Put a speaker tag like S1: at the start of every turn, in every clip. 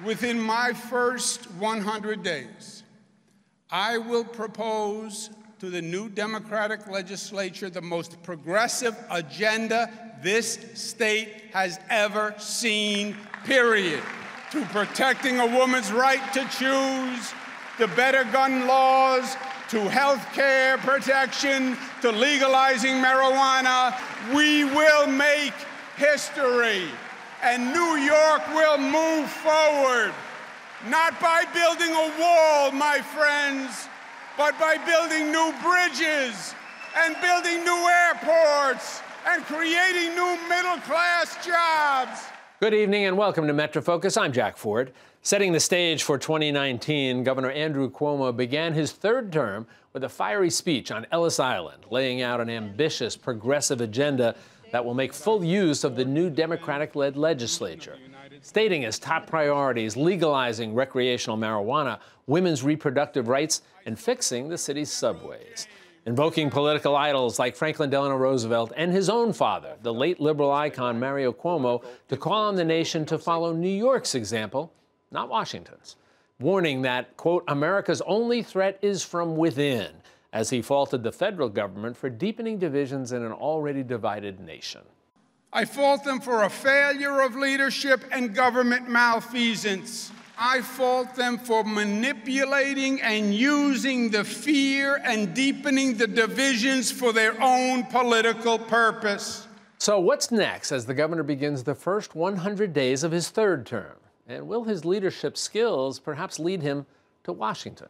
S1: Within my first 100 days, I will propose to the new Democratic legislature the most progressive agenda this state has ever seen, period. To protecting a woman's right to choose, to better gun laws, to health care protection, to legalizing marijuana. We will make history, and New York will move forward, not by building a wall, my friends, but by building new bridges and building new airports and creating new middle-class jobs.
S2: Good evening and welcome to Metro Focus. I'm Jack Ford. Setting the stage for 2019, Governor Andrew Cuomo began his third term with a fiery speech on Ellis Island, laying out an ambitious, progressive agenda that will make full use of the new Democratic-led legislature, stating as top priorities legalizing recreational marijuana, women's reproductive rights, and fixing the city's subways. Invoking political idols like Franklin Delano Roosevelt and his own father, the late liberal icon Mario Cuomo, to call on the nation to follow New York's example, not Washington's, warning that, quote, America's only threat is from within, as he faulted the federal government for deepening divisions in an already divided nation.
S1: I fault them for a failure of leadership and government malfeasance. I fault them for manipulating and using the fear and deepening the divisions for their own political purpose.
S2: So what's next as the governor begins the first 100 days of his third term? And will his leadership skills perhaps lead him to Washington?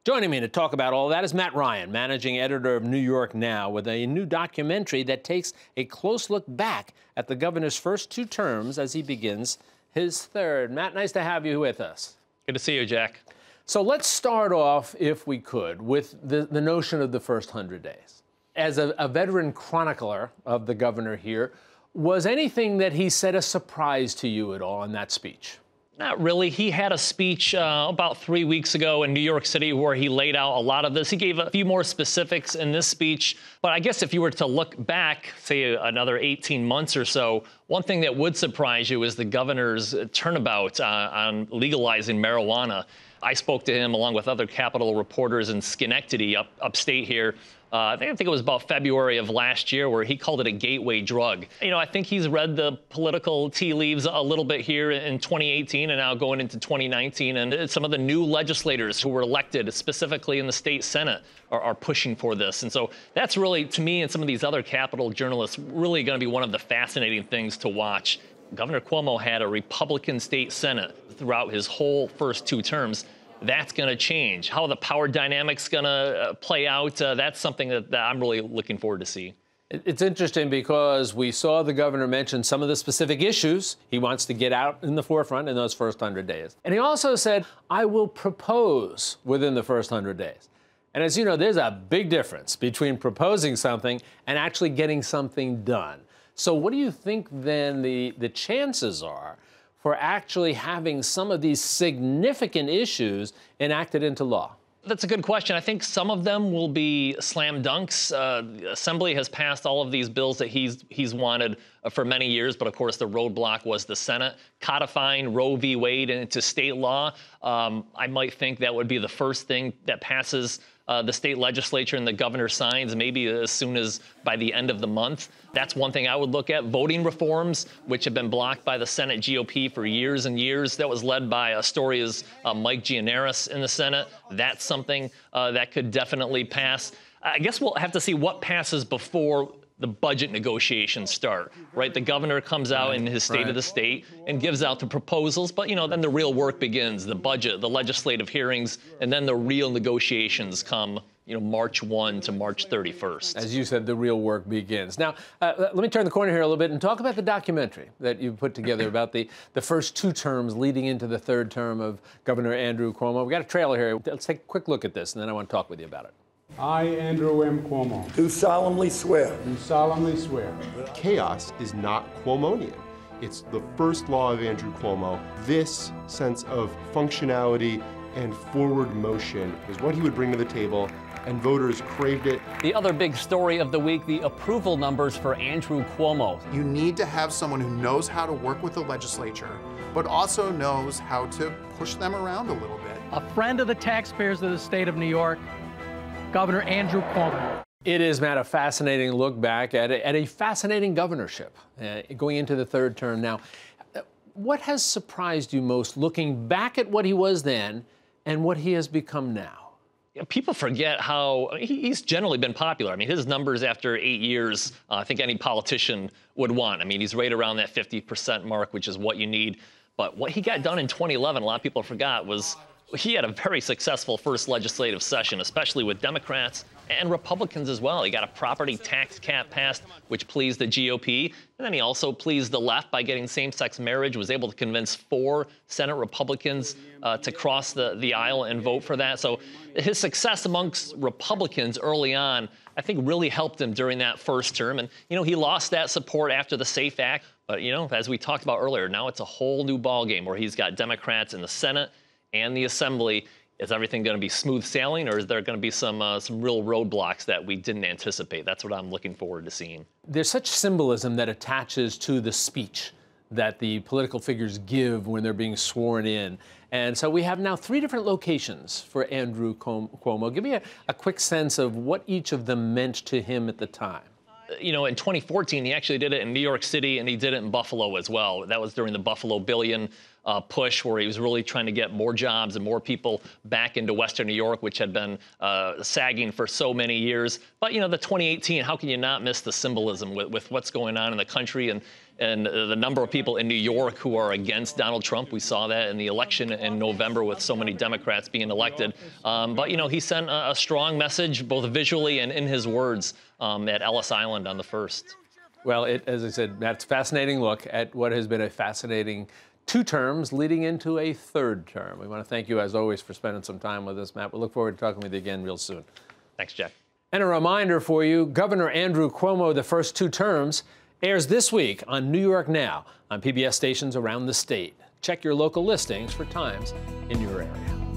S2: Joining me to talk about all that is Matt Ryan, managing editor of New York Now, with a new documentary that takes a close look back at the governor's first two terms as he begins his third. Matt, nice to have you with us.
S3: Good to see you, Jack.
S2: So let's start off, if we could, with the notion of the first 100 days. As a veteran chronicler of the governor here, was anything that he said a surprise to you at all in that speech?
S3: Not really. He had a speech about 3 weeks ago in New York City where he laid out a lot of this. He gave a few more specifics in this speech. But I guess if you were to look back, say, another 18 months or so, one thing that would surprise you is the governor's turnabout on legalizing marijuana. I spoke to him along with other Capitol reporters in Schenectady, upstate here. I think it was about February of last year, where he called it a gateway drug. You know, I think he's read the political tea leaves a little bit here in 2018 and now going into 2019. And some of the new legislators who were elected, specifically in the state Senate, are pushing for this. And so that's really, to me and some of these other Capitol journalists, really going to be one of the fascinating things to watch. Governor Cuomo had a Republican state Senate throughout his whole first two terms. That's going to change. How the power dynamic's going to play out, that's something that I'm really looking forward to see.
S2: It's interesting because we saw the governor mention some of the specific issues he wants to get out in the forefront in those first 100 days. And he also said, I will propose within the first 100 days. And as you know, there's a big difference between proposing something and actually getting something done. So what do you think then the chances are for actually having some of these significant issues enacted into law?
S3: That's a good question. I think some of them will be slam dunks. The Assembly has passed all of these bills that he's wanted for many years, but of course the roadblock was the Senate. Codifying Roe v. Wade into state law, I might think that would be the first thing that passes the state legislature and the governor signs, maybe as soon as by the end of the month. That's one thing I would look at. Voting reforms, which have been blocked by the Senate GOP for years and years. That was led by Astoria's Mike Gianaris in the Senate. That's something that could definitely pass. I guess we'll have to see what passes before the budget negotiations start, right? The governor comes out in his State of the State and gives out the proposals, but, you know, then the real work begins, the budget, the legislative hearings, and then the real negotiations come, you know, March 1 to March 31st.
S2: As you said, the real work begins. Now, let me turn the corner here a little bit and talk about the documentary that you put together about the first two terms leading into the third term of Governor Andrew Cuomo. We got a trailer here. Let's take a quick look at this, and then I want to talk with you about it.
S4: I, Andrew M. Cuomo,
S5: do solemnly swear.
S4: do solemnly swear.
S6: Chaos is not Cuomonian. It's the first law of Andrew Cuomo. This sense of functionality and forward motion is what he would bring to the table, and voters craved it.
S7: The other big story of the week, the approval numbers for Andrew Cuomo.
S8: You need to have someone who knows how to work with the legislature,
S5: but also knows how to push them around a little bit.
S8: A friend of the taxpayers of the state of New York, Governor Andrew Cuomo.
S2: It is, Matt, a fascinating look back at a fascinating governorship going into the third term now. What has surprised you most looking back at what he was then and what he has become now?
S3: People forget how he's generally been popular. I mean, his numbers after 8 years, I think any politician would want. I mean, he's right around that 50% mark, which is what you need. But what he got done in 2011, a lot of people forgot, was he had a very successful first legislative session, especially with Democrats and Republicans as well. He got a property tax cap passed, which pleased the GOP. And then he also pleased the left by getting same-sex marriage, was able to convince 4 Senate Republicans to cross the aisle and vote for that. So his success amongst Republicans early on, I think, really helped him during that first term. And, you know, he lost that support after the SAFE Act. But, you know, as we talked about earlier, now it's a whole new ballgame where he's got Democrats in the Senate and the Assembly. Is everything going to be smooth sailing, or is there going to be some real roadblocks that we didn't anticipate? That's what I'm looking forward to seeing. There's
S2: such symbolism that attaches to the speech that the political figures give when they're being sworn in. And so we have now 3 different locations for Andrew Cuomo. Give me a quick sense of what each of them meant to him at the time.
S3: You know, in 2014, he actually did it in New York City, and he did it in Buffalo as well. That was during the Buffalo Billion push, where he was really trying to get more jobs and more people back into Western New York, which had been sagging for so many years. But, you know, the 2018, how can you not miss the symbolism with what's going on in the country and the number of people in New York who are against Donald Trump? We saw that in the election in November with so many Democrats being elected. But, you know, he sent a strong message, both visually and in his words, at Ellis Island on the 1st.
S2: Well, as I said, that's a fascinating look at what has been a fascinating 2 terms leading into a 3rd term. We want to thank you, as always, for spending some time with us, Matt. We look forward to talking with you again real soon.
S3: Thanks, Jack.
S2: And a reminder for you, Governor Andrew Cuomo, the first 2 terms, airs this week on New York Now on PBS stations around the state. Check your local listings for times in your area.